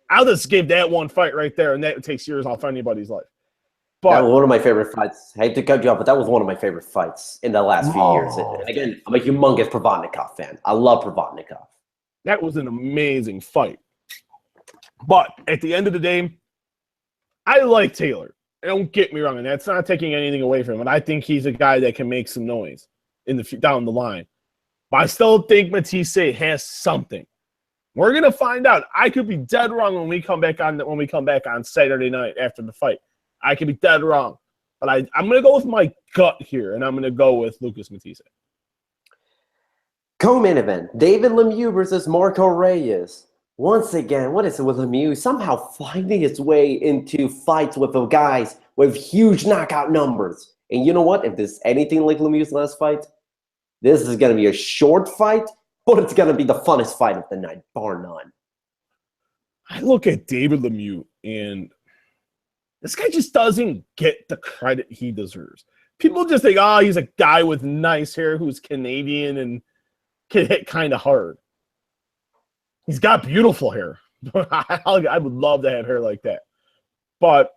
Speaker 2: I'll just give that one fight right there, and that takes years off anybody's life. But
Speaker 1: that was one of my favorite fights. I hate to cut you off, but that was one of my favorite fights in the last few years. And again, I'm a humongous Provatnikov fan. I love Provatnikov.
Speaker 2: That was an amazing fight. But at the end of the day, I like Taylor. Don't get me wrong, and that's not taking anything away from him. And I think he's a guy that can make some noise down the line. But I still think Matisse has something. We're gonna find out. I could be dead wrong when we come back on Saturday night after the fight. I could be dead wrong. But I'm gonna go with my gut here, and I'm gonna go with Lucas Matisse.
Speaker 1: Co-main event: David Lemieux versus Marco Reyes. Once again, what is it with Lemieux? Somehow finding his way into fights with the guys with huge knockout numbers. And you know what? If there's anything like Lemieux's last fight, this is going to be a short fight, but it's going to be the funnest fight of the night, bar none.
Speaker 2: I look at David Lemieux, and this guy just doesn't get the credit he deserves. People just think, he's a guy with nice hair who's Canadian and can hit kind of hard. He's got beautiful hair. I would love to have hair like that. But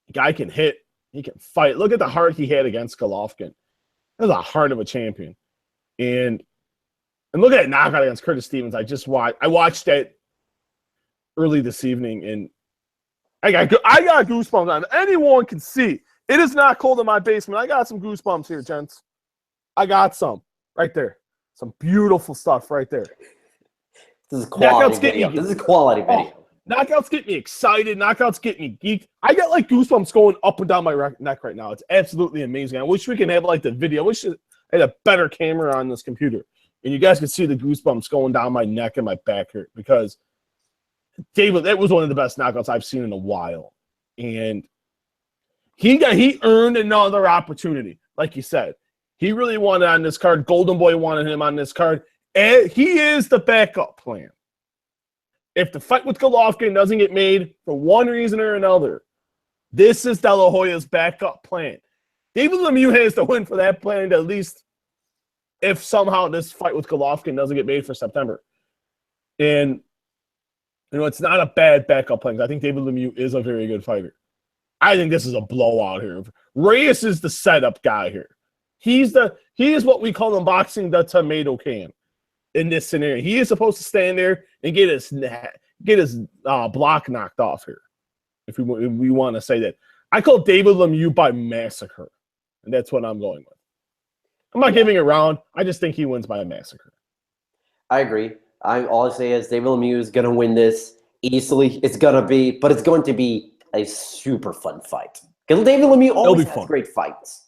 Speaker 2: the guy can hit. He can fight. Look at the heart he had against Golovkin. That's a heart of a champion. And look at that knockout against Curtis Stevens. I watched that early this evening, and I got goosebumps on it. Anyone can see. It is not cold in my basement. I got some goosebumps here, gents. I got some right there. Some beautiful stuff right there.
Speaker 1: This is quality video. This is quality video.
Speaker 2: Knockouts get me excited. Knockouts get me geeked. I got like goosebumps going up and down my neck right now. It's absolutely amazing. I wish we could have like the video. I wish I had a better camera on this computer. And you guys could see the goosebumps going down my neck and my back here. Because David, that was one of the best knockouts I've seen in a while. And he earned another opportunity. Like you said, he really wanted on this card. Golden Boy wanted him on this card. And he is the backup plan. If the fight with Golovkin doesn't get made for one reason or another, this is De La Hoya's backup plan. David Lemieux has to win for that plan, at least if somehow this fight with Golovkin doesn't get made for September. And, it's not a bad backup plan. I think David Lemieux is a very good fighter. I think this is a blowout here. Reyes is the setup guy here. He is what we call in boxing the tomato can. In this scenario, he is supposed to stand there and get his block knocked off here. If we want to say that, I call David Lemieux by massacre, and that's what I'm going with. I'm not giving it around. I just think he wins by a massacre.
Speaker 1: I agree. All I say is David Lemieux is going to win this easily. It's going to be a super fun fight. Because David Lemieux always has great fights.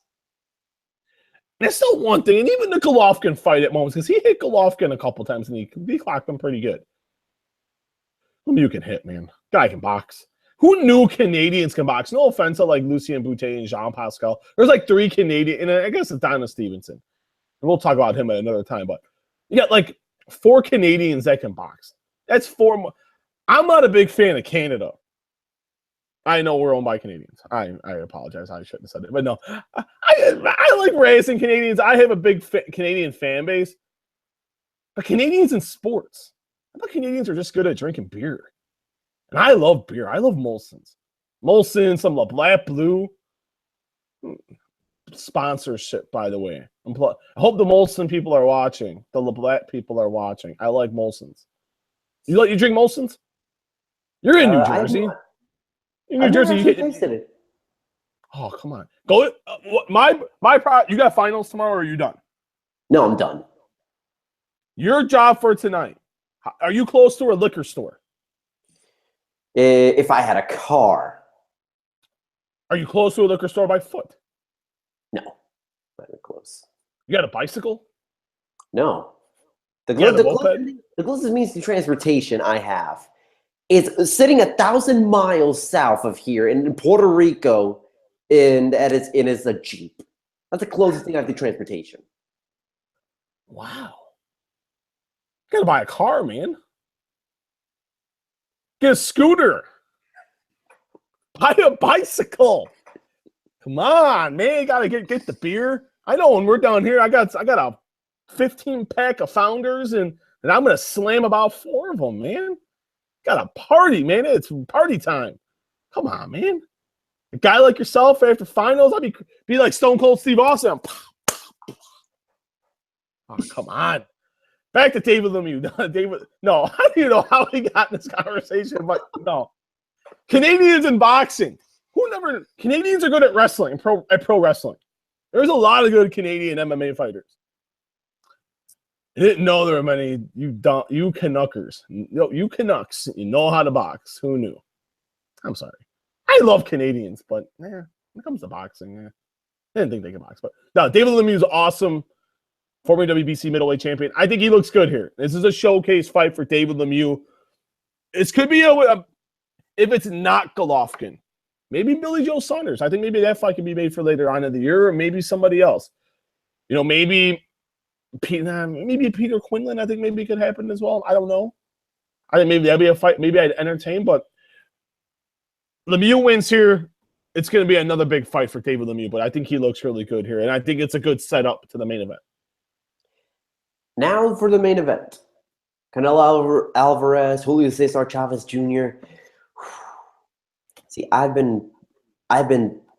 Speaker 2: That's still one thing, and even the Golovkin fight at moments, because he hit Golovkin a couple times, and he clocked him pretty good. Lemieux can hit, man. Guy can box. Who knew Canadians can box? No offense to like Lucien Boutet and Jean Pascal. There's like 3 Canadian, and I guess it's Donna Stevenson. And we'll talk about him at another time, but you got like 4 Canadians that can box. That's 4. I'm not a big fan of Canada. I know we're owned by Canadians. I apologize. I shouldn't have said it. But no, I like racing Canadians. I have a big Canadian fan base. But Canadians in sports, I thought Canadians are just good at drinking beer. And I love beer. I love Molson's. Molson, some Black Blue. sponsorship, by the way. I hope the Molson people are watching. The LeBlanc people are watching. I like Molson's. You drink Molson's? You're in New Jersey. In New Jersey,
Speaker 1: you tasted it.
Speaker 2: Oh, come on. Go. You got finals tomorrow, or are you done?
Speaker 1: No, I'm done.
Speaker 2: Your job for tonight. Are you close to a liquor store?
Speaker 1: If I had a car.
Speaker 2: Are you close to a liquor store by foot?
Speaker 1: No, not even close.
Speaker 2: You got a bicycle?
Speaker 1: No. The closest means to transportation I have is sitting 1,000 miles south of here in Puerto Rico, and it's a Jeep. That's the closest thing I have to transportation.
Speaker 2: Wow. You gotta buy a car, man. Get a scooter. Buy a bicycle. Come on, man. You gotta get the beer. I know when we're down here, I got a 15-pack of Founders, and I'm gonna slam about 4 of them, man. Got a party, man. It's party time. Come on, man. A guy like yourself after finals, I'd be like Stone Cold Steve Austin. Oh, come on. Back to David Lemieux. No, I don't even know how he got in this conversation, but no. Canadians in boxing. Canadians are good at wrestling, at pro wrestling. There's a lot of good Canadian MMA fighters. I didn't know there were many you Canuckers. No, you Canucks. You know how to box. Who knew? I'm sorry. I love Canadians, but when it comes to boxing, I didn't think they could box. But no, David Lemieux is awesome. Former WBC middleweight champion. I think he looks good here. This is a showcase fight for David Lemieux. This could be if it's not Golovkin, maybe Billy Joe Saunders. I think maybe that fight can be made for later on in the year, or maybe somebody else. Maybe Peter Quinlan. I think maybe it could happen as well. I don't know. I think maybe that'd be a fight. Maybe I'd entertain, but Lemieux wins here. It's going to be another big fight for David Lemieux, but I think he looks really good here, and I think it's a good setup to the main event.
Speaker 1: Now for the main event. Canelo Alvarez, Julio Cesar Chavez Jr. See, I've been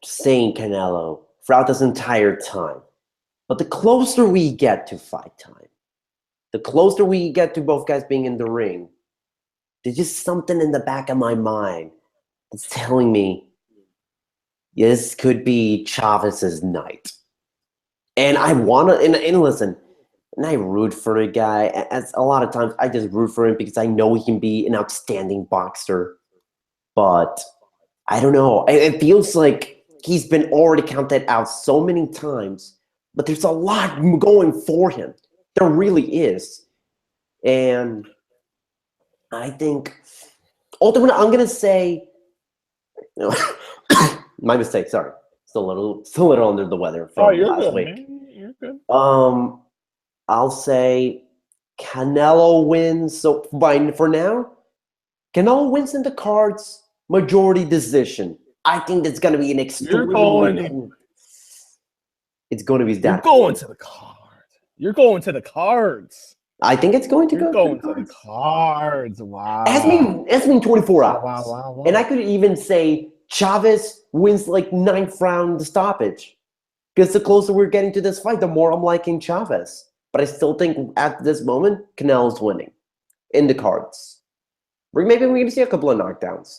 Speaker 1: saying Canelo throughout this entire time. But the closer we get to fight time, the closer we get to both guys being in the ring, there's just something in the back of my mind that's telling me this could be Chavez's night. And I want to, and listen, and I root for the guy. As a lot of times, I just root for him because I know he can be an outstanding boxer. But I don't know. It feels like he's been already counted out so many times. But there's a lot going for him. There really is. And I think, ultimately, I'm going to say, my mistake, sorry. Still a little under the weather from last week. Man. You're good. I'll say Canelo wins. So for now, Canelo wins in the cards, majority decision. I think that's going to be an extremely. It's going to be that.
Speaker 2: You're going to the cards. You're going to the cards.
Speaker 1: I think it's going to
Speaker 2: You're going to the cards. Wow.
Speaker 1: Ask me in 24 hours.
Speaker 2: Wow.
Speaker 1: And I could even say Chavez wins like 9th round stoppage. Because the closer we're getting to this fight, the more I'm liking Chavez. But I still think at this moment, Canelo's winning in the cards. Maybe we're going to see a couple of knockdowns.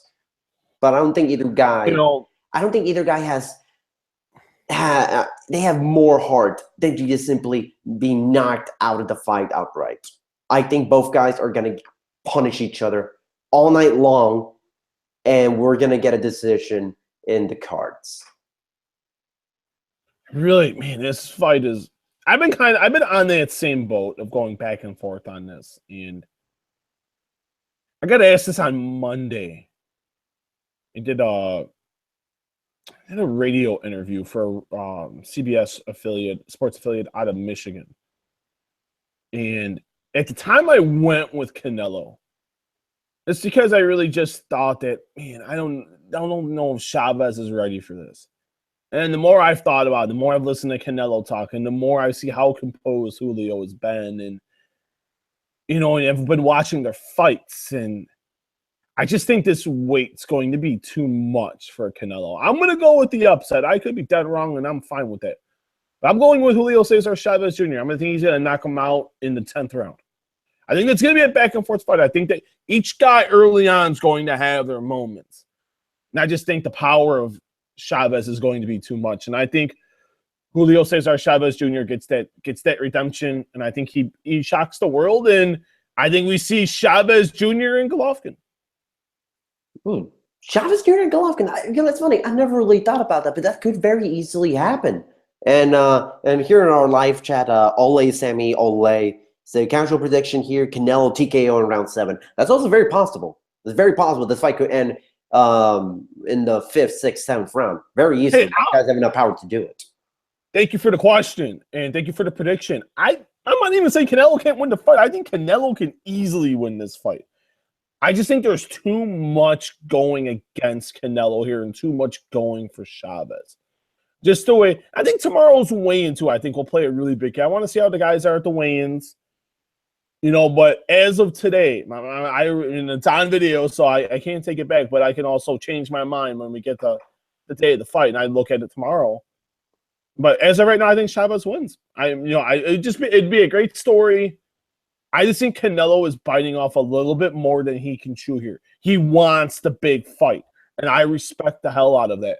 Speaker 1: But I don't think either guy. Has. They have more heart than to just simply be knocked out of the fight outright. I think both guys are going to punish each other all night long, and we're going to get a decision in the cards.
Speaker 2: Really, man, this fight is. I've been on that same boat of going back and forth on this, and I got asked this on Monday. I did a radio interview for CBS sports affiliate out of Michigan. And at the time I went with Canelo, it's because I really just thought that, man, I don't know if Chavez is ready for this. And the more I've thought about it, the more I've listened to Canelo talk, and the more I see how composed Julio has been. And, and I've been watching their fights, and I just think this weight's going to be too much for Canelo. I'm going to go with the upset. I could be dead wrong, and I'm fine with that. But I'm going with Julio Cesar Chavez Jr. I'm going to think he's going to knock him out in the 10th round. I think it's going to be a back-and-forth fight. I think that each guy early on is going to have their moments. And I just think the power of Chavez is going to be too much. And I think Julio Cesar Chavez Jr. gets that redemption, and I think he shocks the world. And I think we see Chavez Jr. and Golovkin.
Speaker 1: Chavez Jr. and Golovkin. That's funny. I never really thought about that, but that could very easily happen. And here in our live chat, Ole Sammy Ole say casual prediction here: Canelo TKO in round 7. That's also very possible. It's very possible this fight could end in the 5th, 6th, 7th round very easily. You guys have enough power to do it.
Speaker 2: Thank you for the question, and thank you for the prediction. I'm not even saying Canelo can't win the fight. I think Canelo can easily win this fight. I just think there's too much going against Canelo here and too much going for Chavez. Just the way I think tomorrow's weigh-in too, I think will play a really big game. I want to see how the guys are at the weigh-ins. But as of today, it's on video, so I can't take it back, but I can also change my mind when we get the day of the fight, and I look at it tomorrow. But as of right now, I think Chavez wins. It'd be a great story. I just think Canelo is biting off a little bit more than he can chew here. He wants the big fight, and I respect the hell out of that.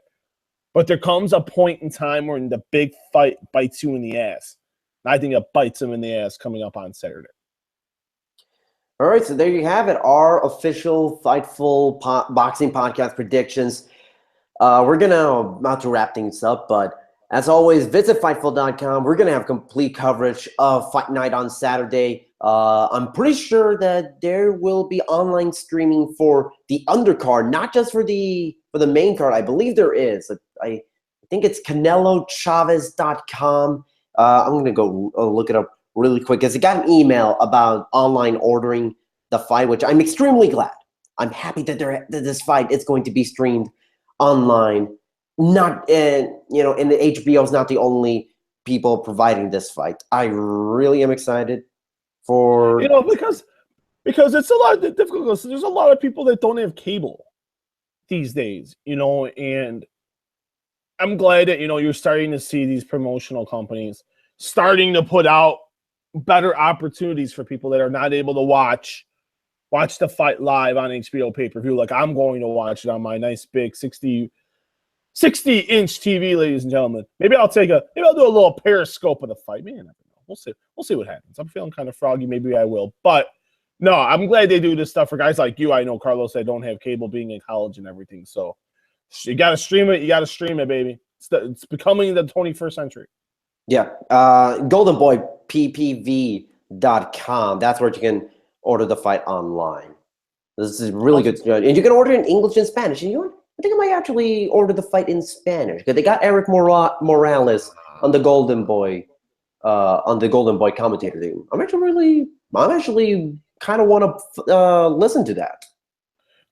Speaker 2: But there comes a point in time where the big fight bites you in the ass. And I think it bites him in the ass coming up on Saturday.
Speaker 1: All right, so there you have it. Our official Fightful boxing podcast predictions. We're about to wrap things up, but as always, visit Fightful.com. We're going to have complete coverage of Fight Night on Saturday. I'm pretty sure that there will be online streaming for the undercard, not just for the main card. I believe there is. I think it's CaneloChavez.com. I'm going to go look it up really quick because I got an email about online ordering the fight, which I'm extremely glad. I'm happy that this fight is going to be streamed online. Not and the HBO is not the only people providing this fight. I really am excited for
Speaker 2: because it's a lot difficult. So there's a lot of people that don't have cable these days, and I'm glad that you're starting to see these promotional companies starting to put out better opportunities for people that are not able to watch the fight live on HBO pay-per-view. Like I'm going to watch it on my nice big 60-inch TV, ladies and gentlemen. Maybe I'll do a little periscope of the fight. Man, I don't know. We'll see what happens. I'm feeling kind of froggy. Maybe I will. But no, I'm glad they do this stuff for guys like you. I know, Carlos, that don't have cable, being in college and everything. So you got to stream it. You got to stream it, baby. It's becoming the 21st century.
Speaker 1: Yeah. goldenboyppv.com. That's where you can order the fight online. This is really good. And you can order in English and Spanish. And I think I might actually order the fight in Spanish because they got Eric Morales on the Golden Boy commentator team. I'm actually kind of want to listen to that.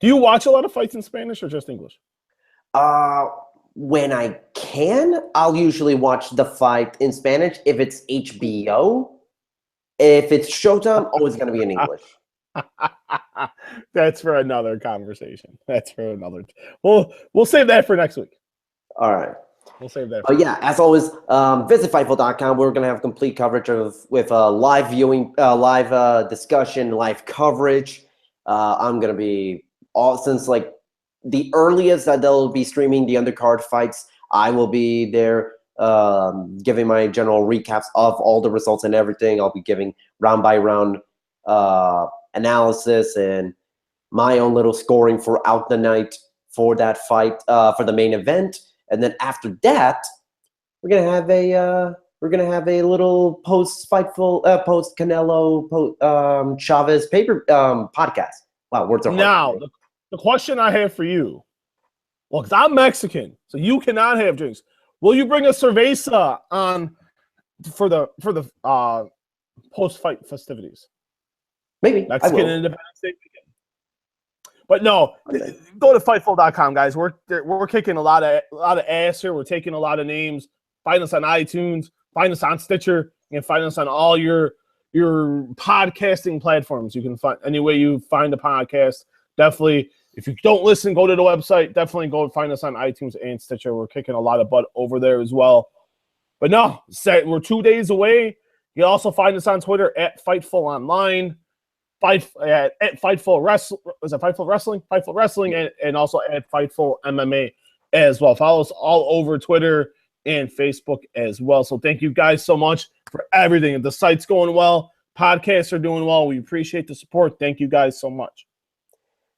Speaker 2: Do you watch a lot of fights in Spanish or just English?
Speaker 1: When I can, I'll usually watch the fight in Spanish if it's HBO. If it's Showtime, always going to be in English.
Speaker 2: That's for another conversation. That's for another. We'll save that for next week.
Speaker 1: All right.
Speaker 2: We'll save that.
Speaker 1: Yeah, as always, visit Fightful.com. We're going to have complete coverage with live viewing, live discussion, live coverage. I'm going to be since the earliest that they'll be streaming the undercard fights. I will be there giving my general recaps of all the results and everything. I'll be giving round by round analysis and my own little scoring throughout the night for that fight for the main event. And then after that, we're gonna have a little post Canelo Chavez paper podcast. Wow, words are hard.
Speaker 2: Now the question I have for you, well, because I'm Mexican, so you cannot have drinks. Will you bring a cerveza on for the post fight festivities?
Speaker 1: Maybe
Speaker 2: Mexican Independence Day weekend. But no, go to Fightful.com, guys. We're kicking a lot of ass here. We're taking a lot of names. Find us on iTunes. Find us on Stitcher. You can find us on all your podcasting platforms. You can find any way you find a podcast. definitely, if you don't listen, go to the website. Definitely go and find us on iTunes and Stitcher. We're kicking a lot of butt over there as well. But no, we're 2 days away. You can also find us on Twitter at Fightful Online, at Fightful Wrestling. Was it Fightful Wrestling? Fightful Wrestling, and also at Fightful MMA as well. Follow us all over Twitter and Facebook as well. So thank you guys so much for everything. The site's going well. Podcasts are doing well. We appreciate the support. Thank you guys so much.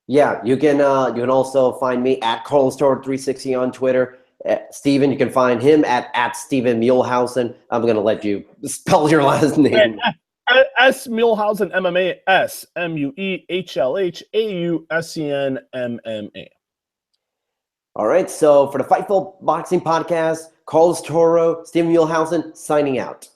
Speaker 1: Yeah, you can also find me at Toro360 on Twitter. Steven, you can find him at Steven Muehlhausen. I'm going to let you spell your last name.
Speaker 2: S. Muehlhausen, MMA, S. Muehlhausen, MMA.
Speaker 1: All right, so for the Fightful Boxing Podcast, Carlos Toro, Steven Muehlhausen, signing out.